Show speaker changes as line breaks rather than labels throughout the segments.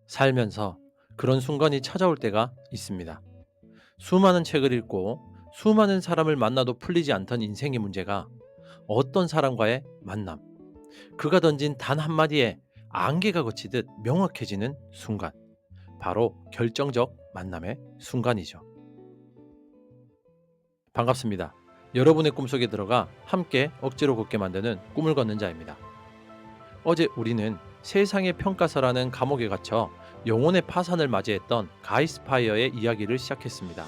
살면서 그런 순간이 찾아올 때가 있습니다. 수많은 책을 읽고 수많은 사람을 만나도 풀리지 않던 인생의 문제가 어떤 사람과의 만남, 그가 던진 단 한마디에 안개가 걷히듯 명확해지는 순간, 바로 결정적 만남의 순간이죠. 반갑습니다. 여러분의 꿈속에 들어가 함께 억지로 걷게 만드는 꿈을 걷는 자입니다. 어제 우리는 세상의 평가서라는 감옥에 갇혀 영혼의 파산을 맞이했던 가이스파이어의 이야기를 시작했습니다.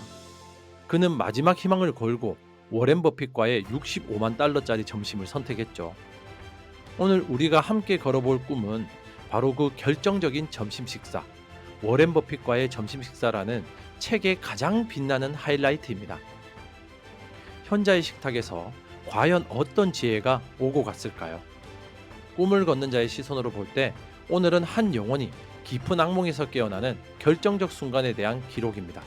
그는 마지막 희망을 걸고 워렌 버핏과의 65만 달러짜리 점심을 선택했죠. 오늘 우리가 함께 걸어볼 꿈은 바로 그 결정적인 점심 식사, 워렌 버핏과의 점심 식사라는 책의 가장 빛나는 하이라이트입니다. 현자의 식탁에서 과연 어떤 지혜가 오고 갔을까요? 꿈을 걷는 자의 시선으로 볼 때 오늘은 한 영혼이 깊은 악몽에서 깨어나는 결정적 순간에 대한 기록입니다.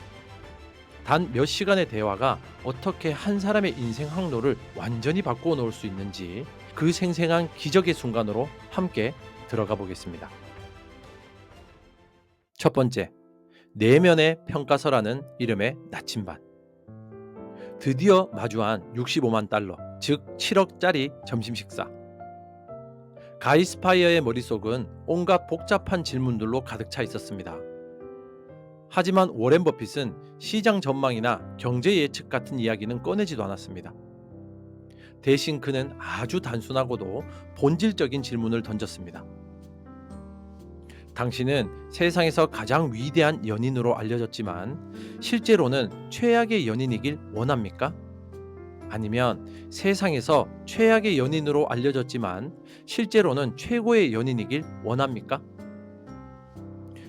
단 몇 시간의 대화가 어떻게 한 사람의 인생 항로를 완전히 바꾸어 놓을 수 있는지, 그 생생한 기적의 순간으로 함께 들어가 보겠습니다. 첫 번째, 내면의 평가서라는 이름의 나침반. 드디어 마주한 65만 달러, 즉 7억짜리 점심 식사. 가이스파이어의 머릿속은 온갖 복잡한 질문들로 가득 차 있었습니다. 하지만 워렌 버핏은 시장 전망이나 경제 예측 같은 이야기는 꺼내지도 않았습니다. 대신 그는 아주 단순하고도 본질적인 질문을 던졌습니다. 당신은 세상에서 가장 위대한 연인으로 알려졌지만 실제로는 최악의 연인이길 원합니까? 아니면 세상에서 최악의 연인으로 알려졌지만 실제로는 최고의 연인이길 원합니까?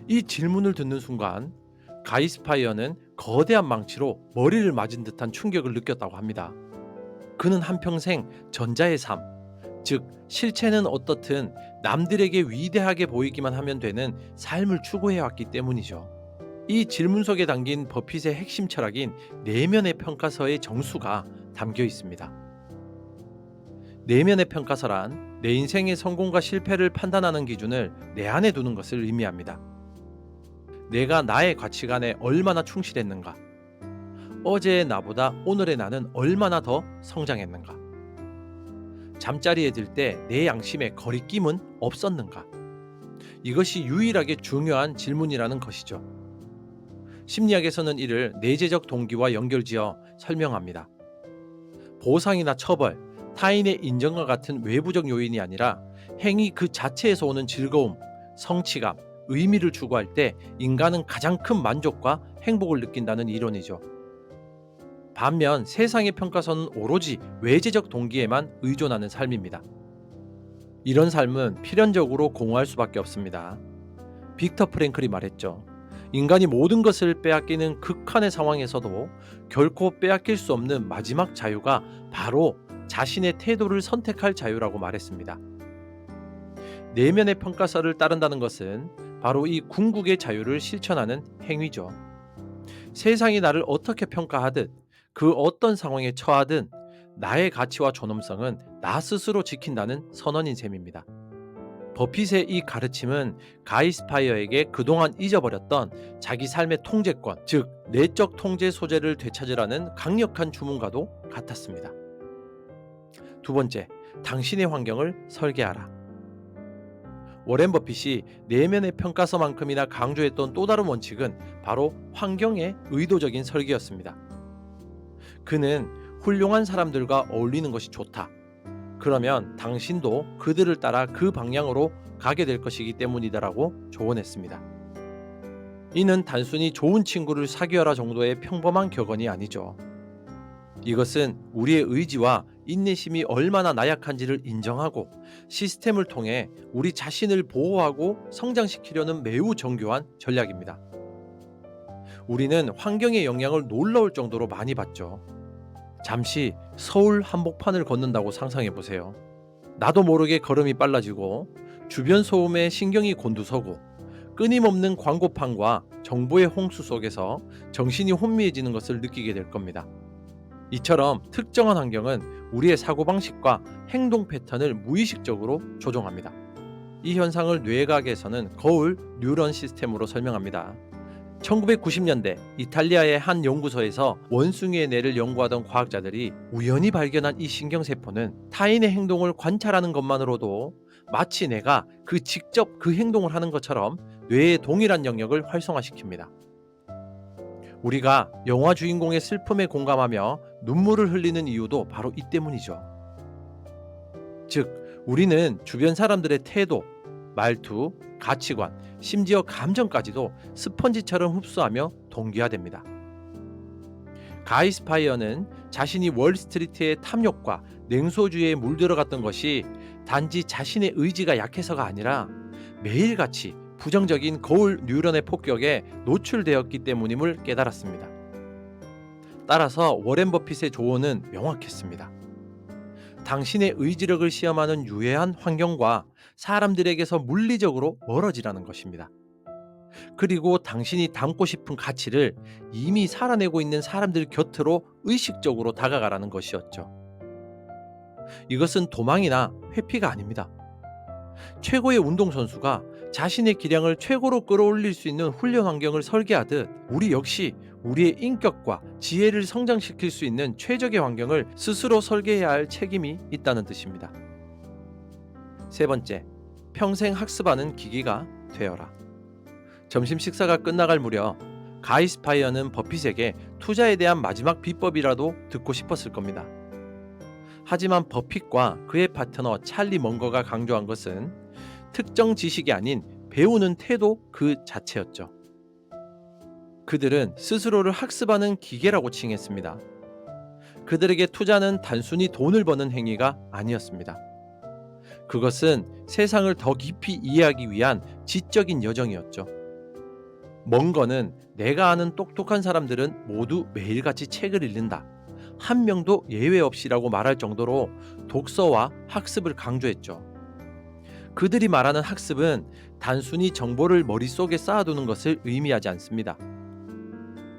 이 질문을 듣는 순간 가이스파이어는 거대한 망치로 머리를 맞은 듯한 충격을 느꼈다고 합니다. 그는 한평생 전자의 삶, 즉 실체는 어떻든 남들에게 위대하게 보이기만 하면 되는 삶을 추구해왔기 때문이죠. 이 질문 속에 담긴 버핏의 핵심 철학인 내면의 평가서의 정수가 담겨 있습니다. 내면의 평가서란 내 인생의 성공과 실패를 판단하는 기준을 내 안에 두는 것을 의미합니다. 내가 나의 가치관에 얼마나 충실했는가, 어제의 나보다 오늘의 나는 얼마나 더 성장했는가, 잠자리에 들 때 내 양심에 거리낌은 없었는가, 이것이 유일하게 중요한 질문이라는 것이죠. 심리학에서는 이를 내재적 동기와 연결지어 설명합니다. 보상이나 처벌, 타인의 인정과 같은 외부적 요인이 아니라 행위 그 자체에서 오는 즐거움, 성취감, 의미를 추구할 때 인간은 가장 큰 만족과 행복을 느낀다는 이론이죠. 반면 세상의 평가서는 오로지 외재적 동기에만 의존하는 삶입니다. 이런 삶은 필연적으로 공허할 수밖에 없습니다. 빅터 프랭클이 말했죠. 인간이 모든 것을 빼앗기는 극한의 상황에서도 결코 빼앗길 수 없는 마지막 자유가 바로 자신의 태도를 선택할 자유라고 말했습니다. 내면의 평가서를 따른다는 것은 바로 이 궁극의 자유를 실천하는 행위죠. 세상이 나를 어떻게 평가하든, 그 어떤 상황에 처하든 나의 가치와 존엄성은 나 스스로 지킨다는 선언인 셈입니다. 버핏의 이 가르침은 가이스파이어에게 그동안 잊어버렸던 자기 삶의 통제권, 즉 내적 통제 소재를 되찾으라는 강력한 주문과도 같았습니다. 두 번째, 당신의 환경을 설계하라. 워렌 버핏이 내면의 평가서만큼이나 강조했던 또 다른 원칙은 바로 환경의 의도적인 설계였습니다. 그는 훌륭한 사람들과 어울리는 것이 좋다, 그러면 당신도 그들을 따라 그 방향으로 가게 될 것이기 때문이다라고 조언했습니다. 이는 단순히 좋은 친구를 사귀어라 정도의 평범한 격언이 아니죠. 이것은 우리의 의지와 인내심이 얼마나 나약한지를 인정하고 시스템을 통해 우리 자신을 보호하고 성장시키려는 매우 정교한 전략입니다. 우리는 환경의 영향을 놀라울 정도로 많이 받죠. 잠시 서울 한복판을 걷는다고 상상해 보세요. 나도 모르게 걸음이 빨라지고 주변 소음에 신경이 곤두서고 끊임없는 광고판과 정보의 홍수 속에서 정신이 혼미해지는 것을 느끼게 될 겁니다. 이처럼 특정한 환경은 우리의 사고방식과 행동 패턴을 무의식적으로 조종합니다. 이 현상을 뇌과학에서는 거울 뉴런 시스템으로 설명합니다. 1990년대 이탈리아의 한 연구소에서 원숭이의 뇌를 연구하던 과학자들이 우연히 발견한 이 신경세포는 타인의 행동을 관찰하는 것만으로도 마치 내가 직접 그 행동을 하는 것처럼 뇌의 동일한 영역을 활성화시킵니다. 우리가 영화 주인공의 슬픔에 공감하며 눈물을 흘리는 이유도 바로 이 때문이죠. 즉, 우리는 주변 사람들의 태도, 말투, 가치관, 심지어 감정까지도 스펀지처럼 흡수하며 동기화됩니다. 가이 스파이어는 자신이 월스트리트의 탐욕과 냉소주의에 물들어갔던 것이 단지 자신의 의지가 약해서가 아니라 매일같이 부정적인 거울 뉴런의 폭격에 노출되었기 때문임을 깨달았습니다. 따라서 워렌 버핏의 조언은 명확했습니다. 당신의 의지력을 시험하는 유해한 환경과 사람들에게서 물리적으로 멀어지라는 것입니다. 그리고 당신이 담고 싶은 가치를 이미 살아내고 있는 사람들 곁으로 의식적으로 다가가라는 것이었죠. 이것은 도망이나 회피가 아닙니다. 최고의 운동선수가 자신의 기량을 최고로 끌어올릴 수 있는 훈련 환경을 설계하듯 우리 역시 우리의 인격과 지혜를 성장시킬 수 있는 최적의 환경을 스스로 설계해야 할 책임이 있다는 뜻입니다. 세 번째, 평생 학습하는 기기가 되어라. 점심 식사가 끝나갈 무렵 가이 스파이어는 버핏에게 투자에 대한 마지막 비법이라도 듣고 싶었을 겁니다. 하지만 버핏과 그의 파트너 찰리 먼거가 강조한 것은 특정 지식이 아닌 배우는 태도 그 자체였죠. 그들은 스스로를 학습하는 기계라고 칭했습니다. 그들에게 투자는 단순히 돈을 버는 행위가 아니었습니다. 그것은 세상을 더 깊이 이해하기 위한 지적인 여정이었죠. 먼거는 내가 아는 똑똑한 사람들은 모두 매일같이 책을 읽는다. 한 명도 예외 없이라고 말할 정도로 독서와 학습을 강조했죠. 그들이 말하는 학습은 단순히 정보를 머릿속에 쌓아두는 것을 의미하지 않습니다.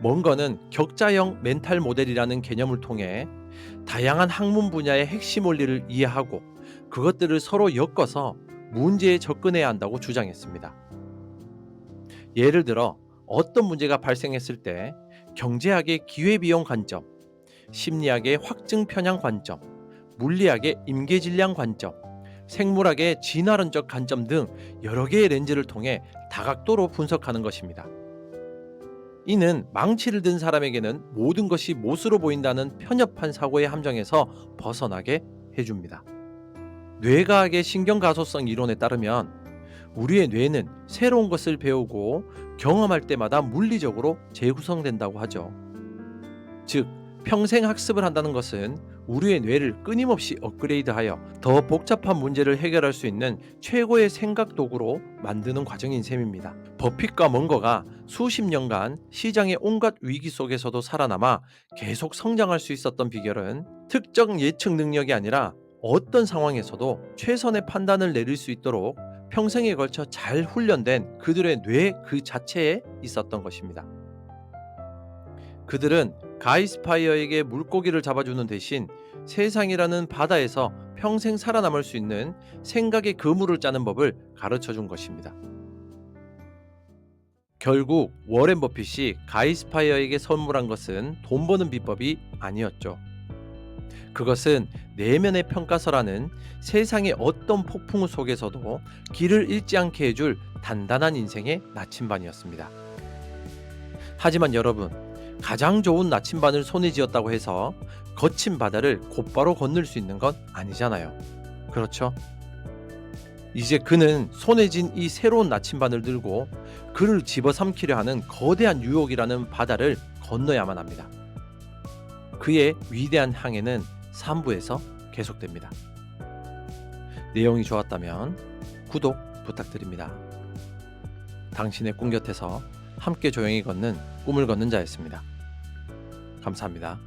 먼거는 격자형 멘탈 모델이라는 개념을 통해 다양한 학문 분야의 핵심 원리를 이해하고 그것들을 서로 엮어서 문제에 접근해야 한다고 주장했습니다. 예를 들어 어떤 문제가 발생했을 때 경제학의 기회비용 관점, 심리학의 확증 편향 관점, 물리학의 임계질량 관점, 생물학의 진화론적 관점 등 여러 개의 렌즈를 통해 다각도로 분석하는 것입니다. 이는 망치를 든 사람에게는 모든 것이 못으로 보인다는 편협한 사고의 함정에서 벗어나게 해줍니다. 뇌과학의 신경가소성 이론에 따르면 우리의 뇌는 새로운 것을 배우고 경험할 때마다 물리적으로 재구성된다고 하죠. 즉, 평생 학습을 한다는 것은 우리의 뇌를 끊임없이 업그레이드하여 더 복잡한 문제를 해결할 수 있는 최고의 생각 도구로 만드는 과정인 셈입니다. 버핏과 먼거가 수십 년간 시장의 온갖 위기 속에서도 살아남아 계속 성장할 수 있었던 비결은 특정 예측 능력이 아니라 어떤 상황에서도 최선의 판단을 내릴 수 있도록 평생에 걸쳐 잘 훈련된 그들의 뇌 그 자체에 있었던 것입니다. 그들은 가이 스파이어에게 물고기를 잡아주는 대신 세상이라는 바다에서 평생 살아남을 수 있는 생각의 그물을 짜는 법을 가르쳐준 것입니다. 결국 워렌 버핏이 가이 스파이어에게 선물한 것은 돈 버는 비법이 아니었죠. 그것은 내면의 평가서라는 세상의 어떤 폭풍 속에서도 길을 잃지 않게 해줄 단단한 인생의 나침반이었습니다. 하지만 여러분, 가장 좋은 나침반을 손에 쥐었다고 해서 거친 바다를 곧바로 건널 수 있는 건 아니잖아요. 그렇죠? 이제 그는 손에 쥔 이 새로운 나침반을 들고 그를 집어삼키려 하는 거대한 유혹이라는 바다를 건너야만 합니다. 그의 위대한 항해는 3부에서 계속됩니다. 내용이 좋았다면 구독 부탁드립니다. 당신의 꿈 곁에서 함께 조용히 걷는 꿈을 걷는 자였습니다. 감사합니다.